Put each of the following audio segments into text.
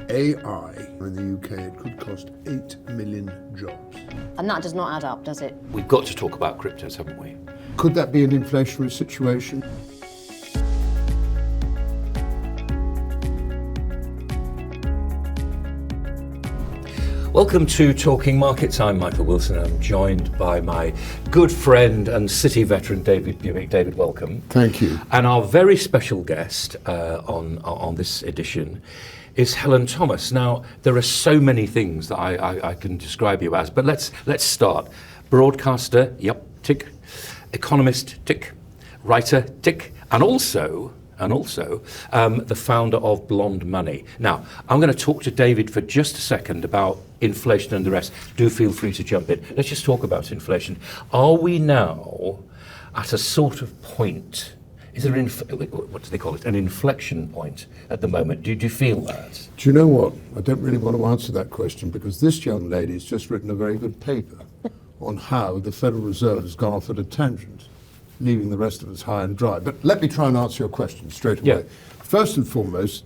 AI in the UK, it could cost 8 million jobs. And that does not add up, does it? We've got to talk about cryptos, haven't we? Could that be an inflationary situation? Welcome to Talking Markets. I'm Michael Wilson. I'm joined by my good friend and City veteran, David Buik. David, welcome. Thank you. And our very special guest on this edition is Helen Thomas. Now, there are so many things that I can describe you as, but let's start. Broadcaster, yep, tick. Economist, tick. Writer, tick. And also the founder of Blonde Money. Now, I'm going to talk to David for just a second about inflation and the rest. Do feel free to jump in. Let's just talk about inflation. Are we now at a sort of point? Is there what do they call it? An inflection point at the moment? Do you feel that? Do you know what? I don't really want to answer that question because this young lady has just written a very good paper on how the Federal Reserve has gone off at a tangent, leaving the rest of us high and dry. But let me try and answer your question straight away. Yeah. First and foremost,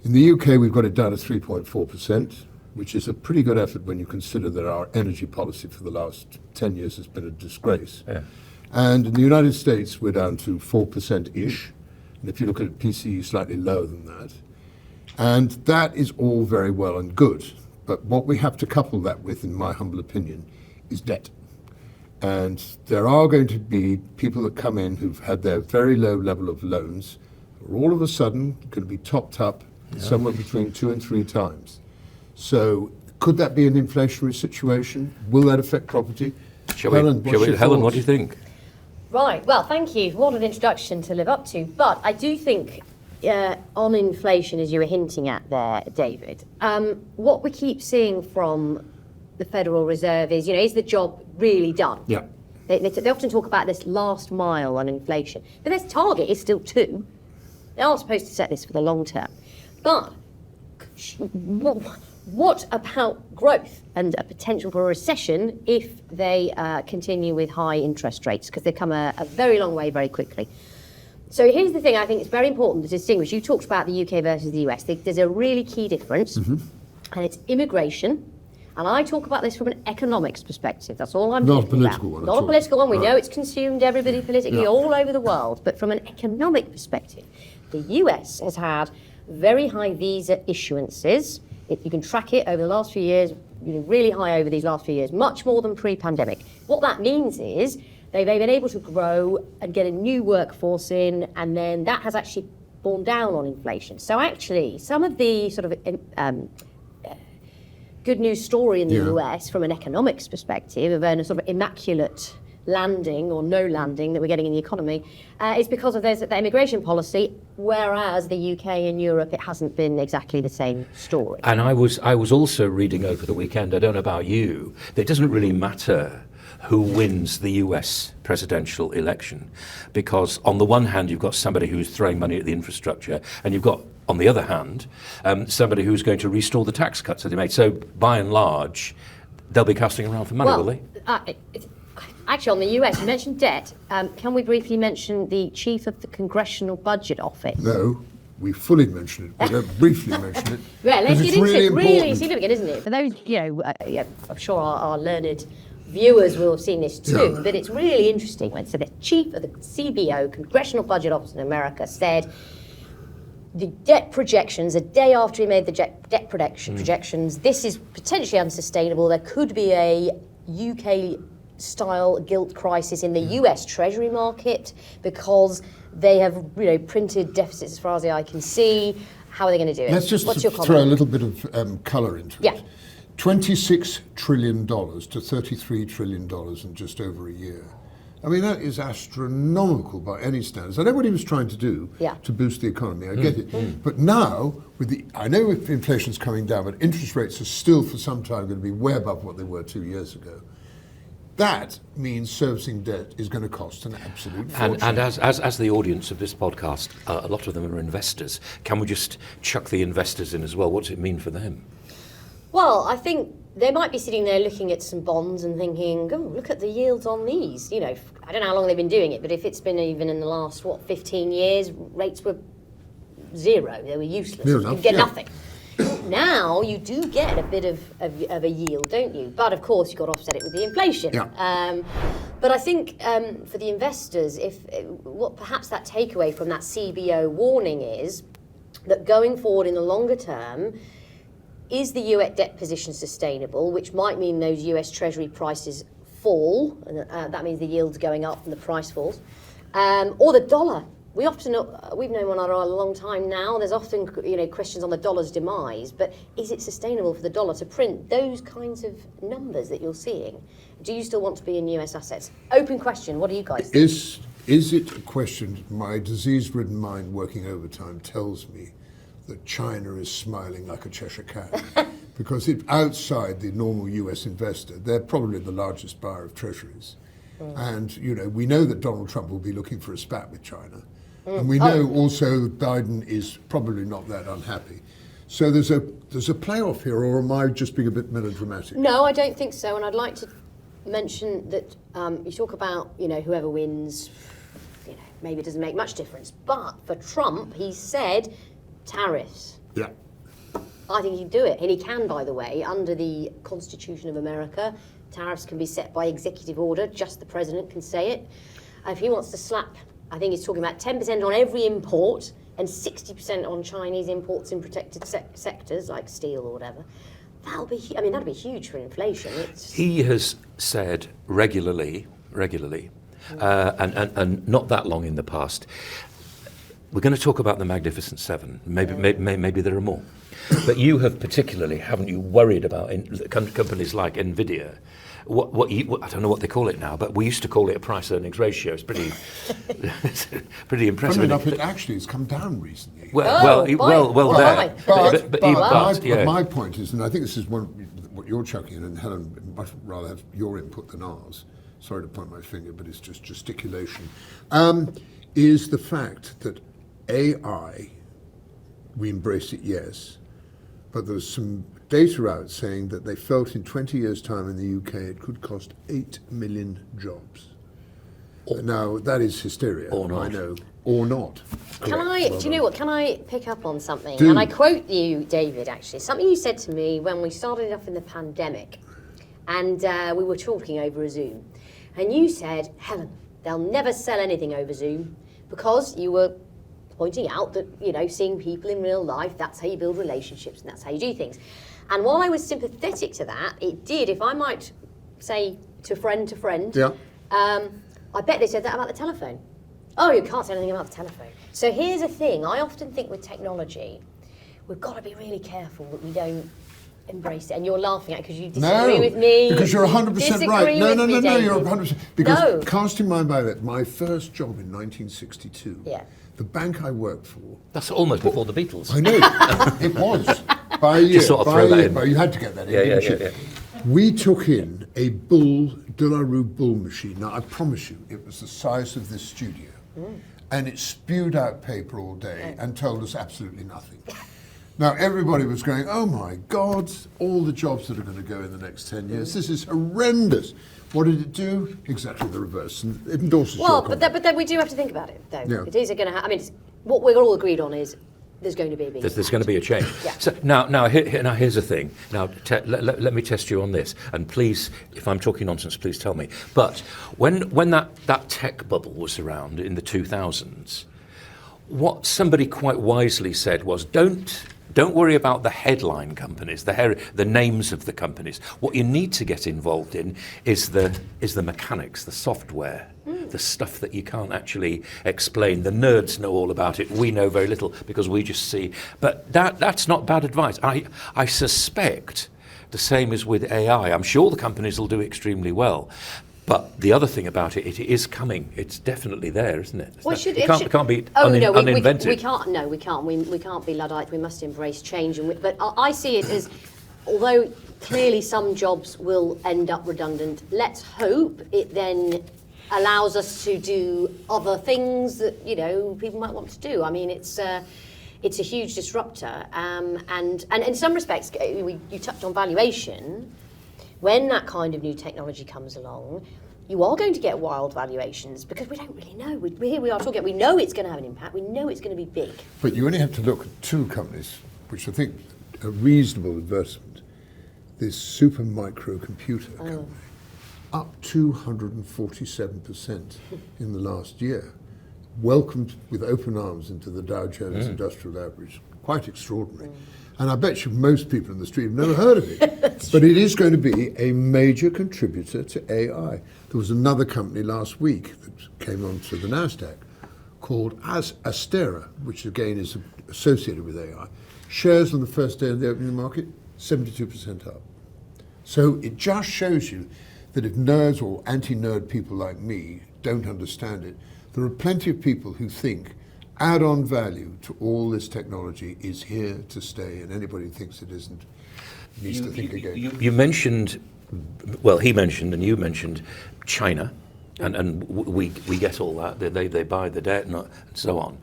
in the UK we've got it down to 3.4%, which is a pretty good effort when you consider that our energy policy for the last 10 years has been a disgrace. Yeah. And in the United States we're down to 4%-ish, and if you look at PCE, slightly lower than that. And that is all very well and good, but what we have to couple that with, in my humble opinion, is debt. And there are going to be people that come in who've had their very low level of loans, are all of a sudden going to be topped up somewhere between 2 and 3 times. So could that be an inflationary situation? Will that affect property? Helen, what do you think? Right, well, thank you. What an introduction to live up to. But I do think on inflation, as you were hinting at there, David, what we keep seeing from the Federal Reserve is, is the job really done? Yeah. They often talk about this last mile on inflation, but their target is still 2. They are supposed to set this for the long term. But what about growth and a potential for a recession if they continue with high interest rates? Because they come a very long way very quickly. So here's the thing I think it's very important to distinguish. You talked about the UK versus the US. There's a really key difference, and it's immigration. And I talk about this from an economics perspective. That's all I'm talking about. Not a political one. Not a political one. We Right. know it's consumed everybody politically all over the world. But from an economic perspective, the US has had very high visa issuances. If you can track it over the last few years, really high over these last few years, much more than pre-pandemic. What that means is they've been able to grow and get a new workforce in, and then that has actually borne down on inflation. So actually, some of the sort of good news story in the US from an economics perspective of a sort of immaculate landing or no landing that we're getting in the economy is because of that immigration policy, whereas the UK and Europe, it hasn't been exactly the same story. And I was also reading over the weekend, I don't know about you, that it doesn't really matter who wins the US presidential election, because on the one hand you've got somebody who's throwing money at the infrastructure, and you've got, on the other hand, somebody who's going to restore the tax cuts that they made. So by and large, they'll be casting around for money, will they? Actually, on the US, you mentioned debt. Can we briefly mention the chief of the Congressional Budget Office? No, we fully mentioned it. We don't briefly mention it. Yeah, let's get into really it. Really important. significant, isn't it? For those, I'm sure our learned viewers will have seen this too, but it's really interesting. So the chief of the CBO, Congressional Budget Office in America, said the debt projections, a day after he made the debt projections, this is potentially unsustainable. There could be a UK-style gilt crisis in the US Treasury market because they have, printed deficits as far as the eye can see. How are they going to do it? Let's just What's your comment? throw a little bit of colour into Yeah. it. $26 trillion to $33 trillion in just over a year. I mean, that is astronomical by any standards. I know what he was trying to do to boost the economy. I get it. But now, I know if inflation's coming down, but interest rates are still for some time going to be way above what they were 2 years ago. That means servicing debt is going to cost an absolute fortune. And as the audience of this podcast, a lot of them are investors. Can we just chuck the investors in as well? What does it mean for them? Well, I think they might be sitting there looking at some bonds and thinking, oh, look at the yields on these. I don't know how long they've been doing it, but if it's been even in the last, 15 years, rates were 0. They were useless. You could get nothing. now you do get a bit of a yield, don't you? But of course, you've got to offset it with the inflation. Yeah. But I think for the investors, what perhaps that takeaway from that CBO warning is that going forward in the longer term, is the US debt position sustainable, which might mean those US Treasury prices fall, and that means the yield's going up and the price falls, or the dollar. We've known one another a long time now. There's often questions on the dollar's demise, but is it sustainable for the dollar to print those kinds of numbers that you're seeing? Do you still want to be in US assets? Open question. What do you guys think? Is it a question? My disease-ridden mind working overtime tells me that China is smiling like a Cheshire cat. Because outside the normal US investor, they're probably the largest buyer of treasuries. And we know that Donald Trump will be looking for a spat with China. And we know also Biden is probably not that unhappy. So there's a playoff here, or am I just being a bit melodramatic? No, I don't think so. And I'd like to mention that you talk about whoever wins, maybe it doesn't make much difference. But for Trump, he said tariffs. Yeah. I think he'd do it, and he can, by the way, under the Constitution of America. Tariffs can be set by executive order. Just the president can say it. If he wants to slap, I think he's talking about 10% on every import and 60% on Chinese imports in protected sectors like steel or whatever. That'd be huge for inflation. He has said regularly, and not that long in the past, we're going to talk about the Magnificent Seven. Maybe there are more. But you have particularly, haven't you, worried about companies like NVIDIA? I don't know what they call it now, but we used to call it a price-earnings ratio. It's pretty impressive. Funny enough, it actually has come down recently. But my point is, and I think this is what you're chucking in, and Helen would much rather have your input than ours. Sorry to point my finger, but it's just gesticulation. Is the fact that AI, we embrace it, yes, but there's some data out saying that they felt in 20 years' time in the UK it could cost 8 million jobs. Now, that is hysteria, or not. I know. Or not. Do you know what? Can I pick up on something? Do. And I quote you, David, actually. Something you said to me when we started off in the pandemic, and we were talking over a Zoom. And you said, Helen, they'll never sell anything over Zoom, because you were pointing out that, seeing people in real life, that's how you build relationships and that's how you do things. And while I was sympathetic to that, it did, if I might say to friend, yeah. I bet they said that about the telephone. Oh, you can't say anything about the telephone. So here's the thing, I often think with technology, we've got to be really careful that we don't embrace it. And you're laughing at it because you disagree with me. Because you're 100% right. No, you're 100%. Because casting my mind by that, my first job in 1962, the bank I worked for... That's almost before the Beatles. I know, it was. By a year, just sort of throw that in. But you had to get that in, didn't you? Yeah. We took in a De La Rue bull machine. Now, I promise you, it was the size of this studio. And it spewed out paper all day and told us absolutely nothing. Now, everybody was going, oh my God, all the jobs that are going to go in the next 10 years. This is horrendous. What did it do? Exactly the reverse. And it endorses your but then we do have to think about it, though. Yeah. It is going to what we're all agreed on is there's going to be a big There's going to be a change. Yeah. So now here's the thing. Now, let me test you on this. And please, if I'm talking nonsense, please tell me. But when that tech bubble was around in the 2000s, what somebody quite wisely said was, don't worry about the headline companies, the names of the companies. What you need to get involved in is the mechanics, the software, the stuff that you can't actually explain. The nerds know all about it. We know very little because we just see. But that's not bad advice. I suspect the same is with AI. I'm sure the companies will do extremely well. But the other thing about it is coming. It's definitely there, isn't it? It can't be uninvented. We can't. No, we can't. We can't be Luddites. We must embrace change. But I see it as, although clearly some jobs will end up redundant, let's hope it then allows us to do other things that people might want to do. I mean, it's a huge disruptor, and in some respects, you touched on valuation. When that kind of new technology comes along, you are going to get wild valuations because we don't really know. Here we are talking, we know it's going to have an impact, we know it's going to be big. But you only have to look at two companies, which I think a reasonable investment, this super microcomputer company, up 247% in the last year, welcomed with open arms into the Dow Jones Industrial Average. Quite extraordinary. And I bet you most people in the street have never heard of it. But it is going to be a major contributor to AI. There was another company last week that came onto the NASDAQ called Astera, which again is associated with AI. Shares on the first day of the opening market, 72% up. So it just shows you that if nerds or anti-nerd people like me don't understand it, there are plenty of people who think add-on value to all this technology is here to stay, and anybody who thinks it isn't needs to think again. You mentioned, well, he mentioned and you mentioned China, and we get all that. They buy the debt and so on.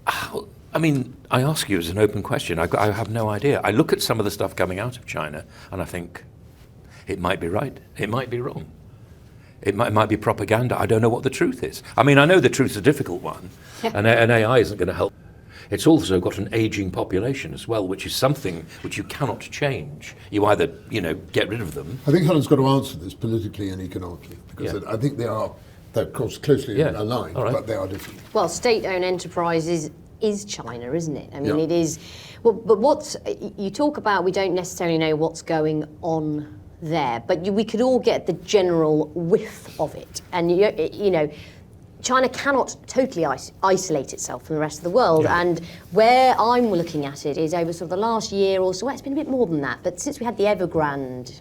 I mean, I ask you as an open question. I have no idea. I look at some of the stuff coming out of China, and I think it might be right. It might be wrong. It might be propaganda. I don't know what the truth is. I mean, I know the truth's a difficult one, and AI isn't going to help. It's also got an aging population as well, which is something which you cannot change. You either, get rid of them. I think Helen's got to answer this politically and economically, because I think they're of course, closely aligned, but they are different. Well, state-owned enterprises is China, isn't it? I mean, it is. Well, but what you talk about, we don't necessarily know what's going on there, but we could all get the general whiff of it. And China cannot totally isolate itself from the rest of the world. And where I'm looking at it is over sort of the last year or so. Well, it's been a bit more than that, but since we had the Evergrande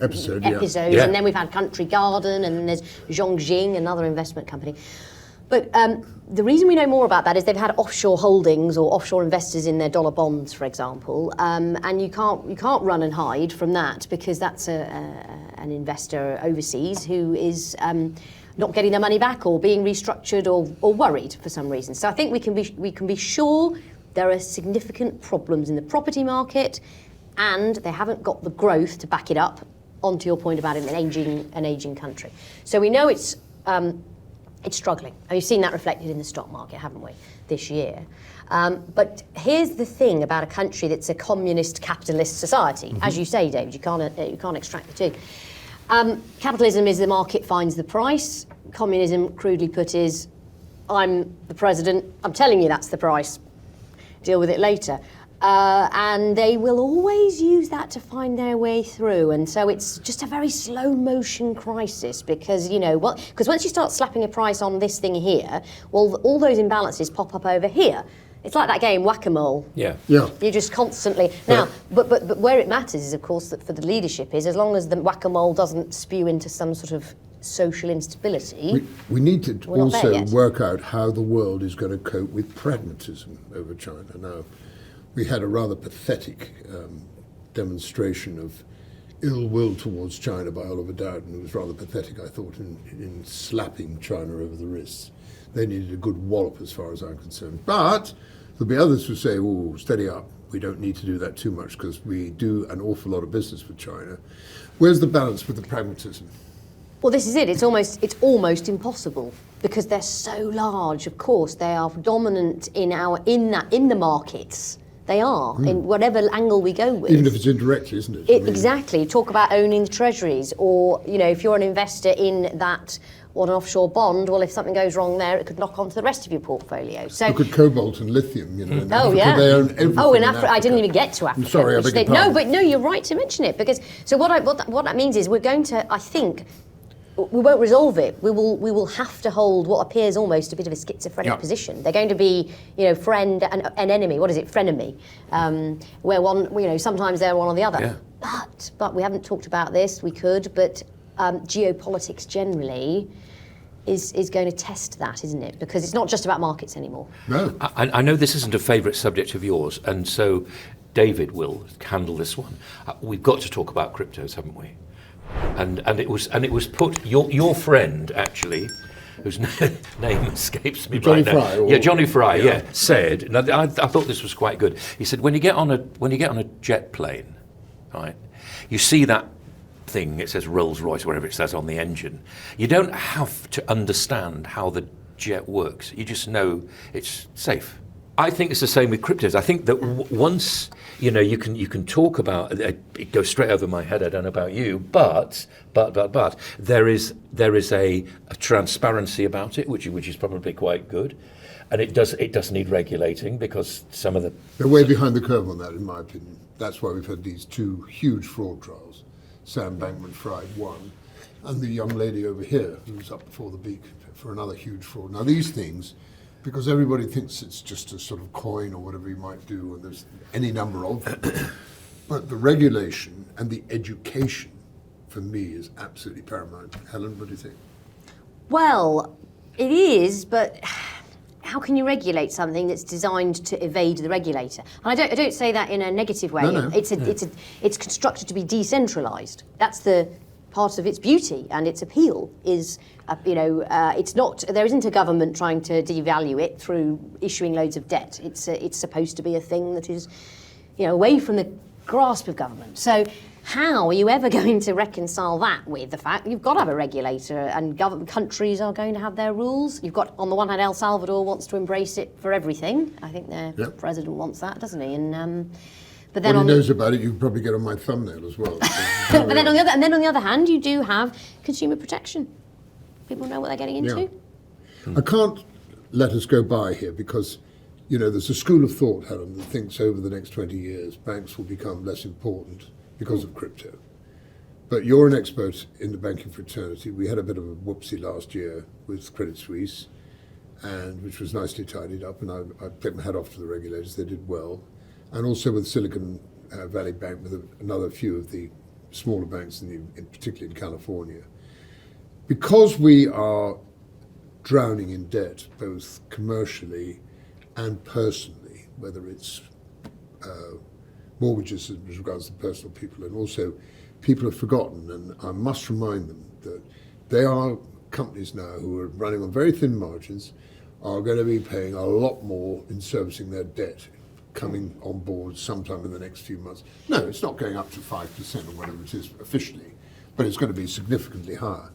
episodes, and then we've had Country Garden, and then there's Zhongxing, another investment company. But the reason we know more about that is they've had offshore holdings or offshore investors in their dollar bonds, for example, and you can't run and hide from that, because that's an investor overseas who is not getting their money back or being restructured or worried for some reason. So I think we can be sure there are significant problems in the property market, and they haven't got the growth to back it up. Onto your point about an aging country, so we know it's struggling. And we've seen that reflected in the stock market, haven't we, this year? But here's the thing about a country that's a communist capitalist society. As you say, David, you can't extract the two. Capitalism is the market finds the price. Communism, crudely put, is I'm the president, I'm telling you that's the price. Deal with it later. And they will always use that to find their way through, and so it's just a very slow motion crisis, because because once you start slapping a price on this thing here, well, all those imbalances pop up over here. It's like that game whack-a-mole. Yeah. You just constantly now, but where it matters is, of course, that for the leadership is, as long as the whack-a-mole doesn't spew into some sort of social instability. We need to also work out how the world is going to cope with pragmatism over China now. We had a rather pathetic demonstration of ill will towards China by Oliver Dowden. It was rather pathetic, I thought, in slapping China over the wrists. They needed a good wallop as far as I'm concerned. But there'll be others who say, oh, steady up. We don't need to do that too much because we do an awful lot of business with China. Where's the balance with the pragmatism? Well, this is it. It's almost impossible, because they're so large. Of course, they are dominant in the markets. They are, in whatever angle we go with. Even if it's indirectly, isn't it? Exactly. Talk about owning the treasuries, or, if you're an investor in that, or an offshore bond, well, if something goes wrong there, it could knock onto the rest of your portfolio. So look at cobalt and lithium, in Africa, they own everything. In Africa. I didn't even get to Africa. I'm sorry, I beg your pardon. No, you're right to mention it, because, so what that means is we're going to, I think, we won't resolve it. We will have to hold what appears almost a bit of a schizophrenic position. They're going to be, friend and enemy. What is it, frenemy? Where one, sometimes they're one or the other. Yeah. But we haven't talked about this. We could, but geopolitics generally is going to test that, isn't it? Because it's not just about markets anymore. No. I know this isn't a favourite subject of yours, and so David will handle this one. We've got to talk about cryptos, haven't we? And it was put, your friend actually, whose name escapes me Johnny right now. Fry, Johnny Fry, said. And I thought this was quite good. He said, when you get on a jet plane, right, you see that thing. It says Rolls-Royce, whatever it says on the engine. You don't have to understand how the jet works. You just know it's safe. I think it's the same with cryptos. I think that once you can talk about it goes straight over my head. I don't know about you, but there is a transparency about it, which is probably quite good, and it does need regulating because some of they're way behind the curve on that, in my opinion. That's why we've had these two huge fraud trials. Sam Bankman-Fried one, and the young lady over here who's up before the Buik for another huge fraud. Now these things, because everybody thinks it's just a sort of coin or whatever you might do, and there's any number of them. But the regulation and the education, for me, is absolutely paramount. Helen, what do you think? Well, it is, but how can you regulate something that's designed to evade the regulator? And I don't say that in a negative way. No. It's constructed to be decentralised. That's the part of its beauty and its appeal is, it's not. There isn't a government trying to devalue it through issuing loads of debt. It's supposed to be a thing that is, away from the grasp of government. So how are you ever going to reconcile that with the fact that you've got to have a regulator and countries are going to have their rules? You've got, on the one hand, El Salvador wants to embrace it for everything. I think their president wants that, doesn't he? And but then he knows about it, you can probably get on my thumbnail as well. But then on the other hand, you do have consumer protection. People know what they're getting into. Yeah. I can't let us go by here because, there's a school of thought, Helen, that thinks over the next 20 years banks will become less important because of crypto. But you're an expert in the banking fraternity. We had a bit of a whoopsie last year with Credit Suisse, and which was nicely tidied up, and I take my hat off to the regulators. They did well. And also with Silicon Valley Bank, with another few of the smaller banks, particularly in California. Because we are drowning in debt, both commercially and personally, whether it's mortgages as regards to personal people, and also people have forgotten, and I must remind them that they are companies now who are running on very thin margins, are going to be paying a lot more in servicing their debt coming on board sometime in the next few months. No, it's not going up to 5% or whatever it is officially, but it's going to be significantly higher.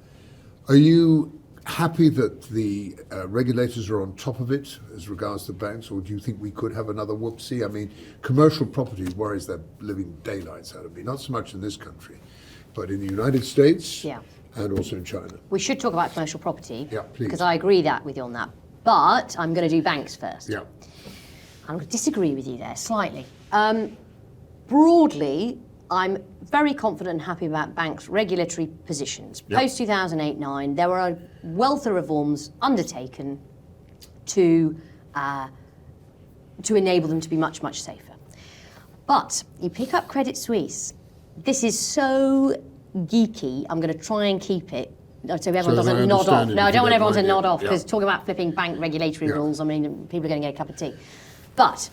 Are you happy that the regulators are on top of it as regards to banks, or do you think we could have another whoopsie? I mean, commercial property worries the living daylights out of me, not so much in this country, but in the United States and also in China. We should talk about commercial property, please. Because I agree with you on that. But I'm going to do banks first. Yeah. I'm going to disagree with you there slightly. Broadly, I'm very confident and happy about banks' regulatory positions. Post 2008-9, there were a wealth of reforms undertaken to enable them to be much, much safer. But you pick up Credit Suisse. This is so geeky. I'm going to try and keep it so everyone doesn't nod off. No, I don't want everyone to nod off because talking about flipping bank regulatory rules, I mean, people are going to get a cup of tea. But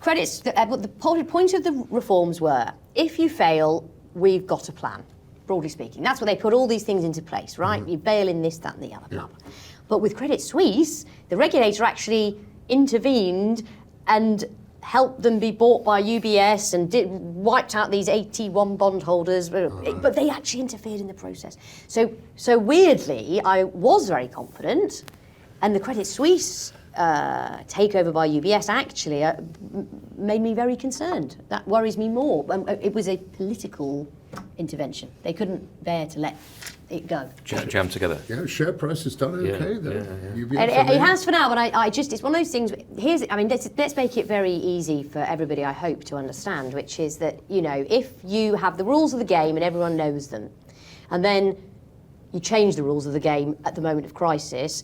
the point of the reforms were, if you fail, we've got a plan, broadly speaking. That's what they put all these things into place, right? Mm-hmm. You bail in this, that, and the other. Yeah. But with Credit Suisse, the regulator actually intervened and helped them be bought by UBS and wiped out these 81 bondholders, but they actually interfered in the process. So weirdly, I was very confident, and the Credit Suisse takeover by UBS actually made me very concerned. That worries me more. It was a political intervention. They couldn't bear to let it go. Jam together. Yeah, share price has done okay. It has for now, but I just, it's one of those things. Let's make it very easy for everybody, I hope, to understand, which is that, if you have the rules of the game and everyone knows them, and then you change the rules of the game at the moment of crisis,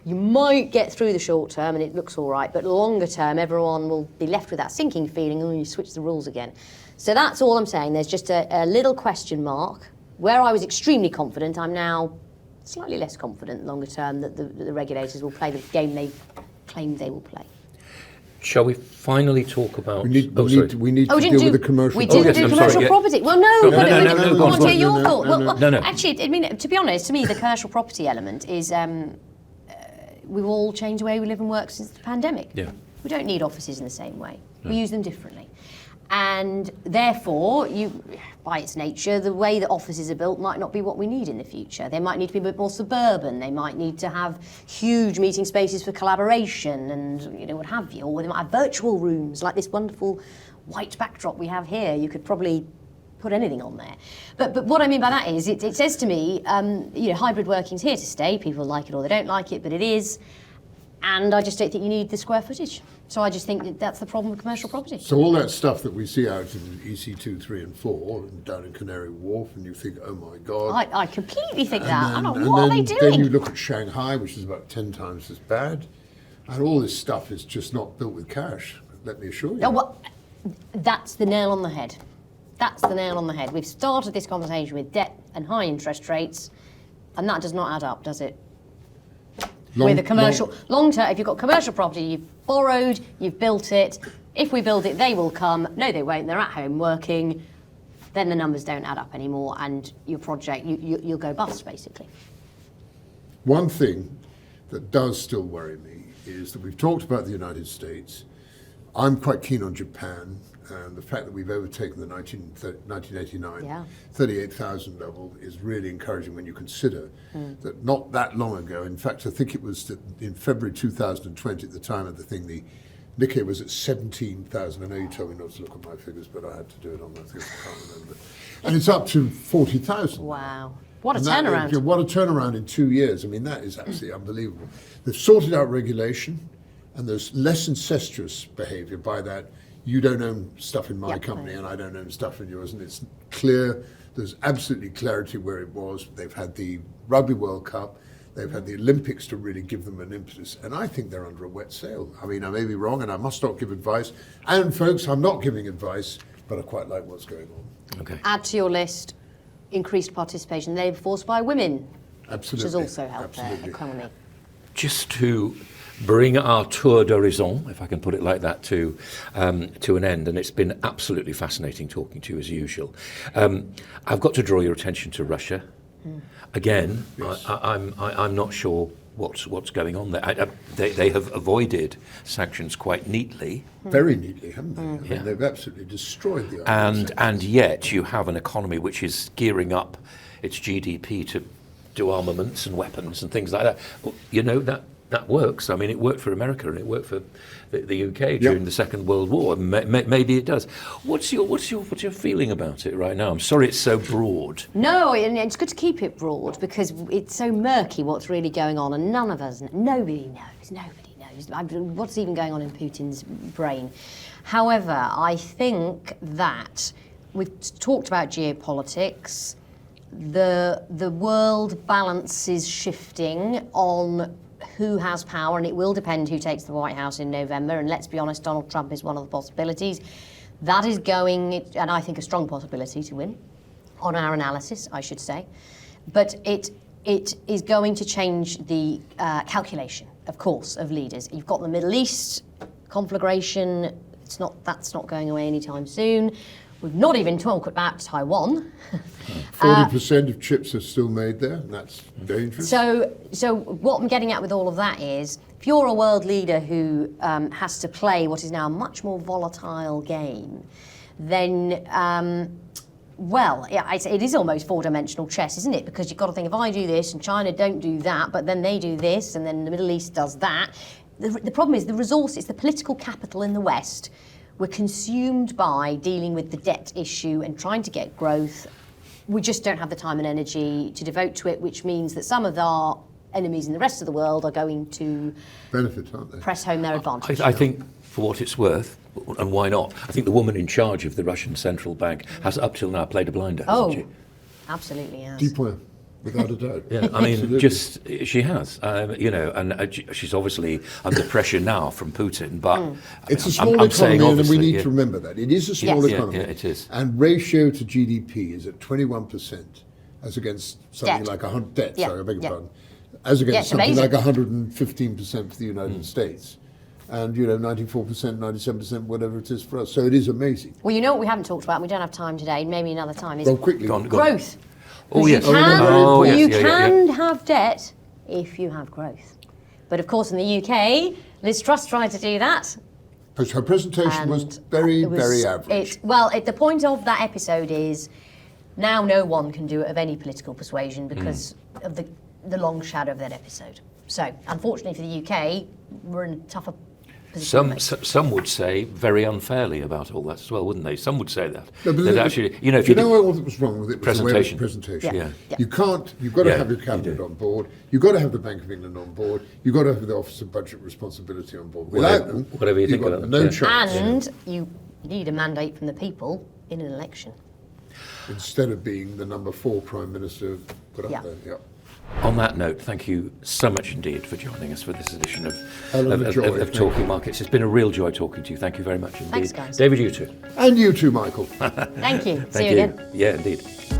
you might get through the short term and it looks all right, but longer term, everyone will be left with that sinking feeling, you switch the rules again. So that's all I'm saying. There's just a little question mark. Where I was extremely confident, I'm now slightly less confident longer term that the regulators will play the game they claim they will play. Shall we finally talk about... We need to deal with the commercial... We didn't do commercial property. Well, no. I want to hear your thought. No. Actually, I mean, to be honest, to me, the commercial property element is... we've all changed the way we live and work since the pandemic. Yeah. We don't need offices in the same way. No. We use them differently. And therefore, by its nature, the way that offices are built might not be what we need in the future. They might need to be a bit more suburban. They might need to have huge meeting spaces for collaboration and what have you. Or they might have virtual rooms like this wonderful white backdrop we have here. You could probably put anything on there. But what I mean by that is, it says to me, hybrid working's here to stay. People like it or they don't like it, but it is. And I just don't think you need the square footage. So I just think that's the problem with commercial property. So all that stuff that we see out in EC2, 3 and 4 and down in Canary Wharf, and you think, oh my God. I completely think And that. then- I don't and know, what are then- they doing? Then you look at Shanghai, which is about 10 times as bad. And all this stuff is just not built with cash, let me assure you. Oh, well, that's the nail on the head. That's the nail on the head. We've started this conversation with debt and high interest rates, and that does not add up, does it? With a commercial, long term, if you've got commercial property, you've borrowed, you've built it. If we build it, they will come. No, they won't. They're at home working. Then the numbers don't add up anymore, and your project, you'll go bust, basically. One thing that does still worry me is that we've talked about the United States. I'm quite keen on Japan, and the fact that we've overtaken the 1989 Yeah. 38,000 level is really encouraging when you consider that not that long ago, in fact, I think it was that in February 2020, at the time of the thing, the Nikkei was at 17,000. I know you told me not to look at my figures, but I had to do it on my things, I can't remember. And it's up to 40,000. Wow. What a And that- turnaround. what a turnaround in 2 years. I mean, that is absolutely unbelievable. They've sorted out regulation, and there's less incestuous behaviour by that. You don't own stuff in my Yep. company, and I don't own stuff in yours, and it's clear. There's absolutely clarity where it was. They've had the Rugby World Cup. They've had the Olympics to really give them an impetus, and I think they're under a wet sail. I mean, I may be wrong, and I must not give advice. And folks, I'm not giving advice, but I quite like what's going on. Okay. Add to your list increased participation in the labour force by women, Absolutely. which has also helped Absolutely. their economy. Just to bring our tour d'horizon, if I can put it like that, to an end, and it's been absolutely fascinating talking to you as usual. I've got to draw your attention to Russia. Again, Yes. I'm not sure what's going on there. They have avoided sanctions quite neatly, Very neatly, haven't they? I mean, they've absolutely destroyed the and yet you have an economy which is gearing up its GDP to do armaments and weapons and things like that. Well, you know, that works. I mean, it worked for America and it worked for the UK during the Second World War. Maybe it does. What's your feeling about it right now? I'm sorry it's so broad. No, and it's good to keep it broad because it's so murky what's really going on, and nobody knows what's even going on in Putin's brain. However, I think that we've talked about geopolitics. The world balance is shifting on who has power, and it will depend who takes the White House in November. And let's be honest, Donald Trump is one of the possibilities. That is going, and I think a strong possibility to win, on our analysis, I should say. But it is going to change the calculation, of course, of leaders. You've got the Middle East conflagration. That's not going away anytime soon. We've not even talked about Taiwan. 40% of chips are still made there, and that's dangerous. So what I'm getting at with all of that is, if you're a world leader who has to play what is now a much more volatile game, then, it is almost four-dimensional chess, isn't it? Because you've got to think, if I do this and China don't do that, but then they do this, and then the Middle East does that. The problem is the resources, the political capital in the West, we're consumed by dealing with the debt issue and trying to get growth. We just don't have the time and energy to devote to it, which means that some of our enemies in the rest of the world are going to Benefits, aren't they? press home their advantage. I think, for what it's worth, and why not, I think the woman in charge of the Russian central bank has up till now played a blinder, hasn't she? Absolutely, yes. Deep well, without a doubt. Yeah, I mean, Absolutely. she has, and she's obviously under pressure now from Putin. But It's a I'm small saying economy, and we obviously, need yeah. to remember that. It is a small Yes. economy. Yeah, it is. And ratio to GDP is at 21%, as against something Debt. like 100 debt. Yeah, Sorry, I beg your yeah. pardon. As against it's something amazing. like 115% for the United States, and 94%, 97%, whatever it is for us. So it is amazing. Well, you know what we haven't talked about, and we don't have time today, maybe another time, is Well, quickly. Go on. growth. Oh, Because yes. You can, Oh, yes, you yeah, yeah, can yeah. have debt if you have growth. But of course, in the UK, Liz Truss tried to do that. Her presentation was And very, it was- very average. The point of that episode is now no one can do it of any political persuasion because of the long shadow of that episode. So, unfortunately for the UK, we're in a tougher position. Some would say very unfairly about all that as well, wouldn't they? Some would say that. No, but that actually, you know, if you what was wrong with it was the way it was Presentation. presentation. Yeah. Yeah. You've got to Yeah, have your you cabinet do. on board. You've got to have the Bank of England on board. You've got to have the Office of Budget Responsibility on board. Without them, whatever you you've think got about them, no yeah. chance. And you need a mandate from the people in an election. Instead of being the number 4 Prime Minister put up Yeah. there. Yeah. On that note, thank you so much indeed for joining us for this edition of Helen, a joy. Thank Talking you. Markets. It's been a real joy talking to you. Thank you very much indeed. Thanks, guys. David, you too. And you too, Michael. Thank you. See Thank you you. again. Yeah, indeed.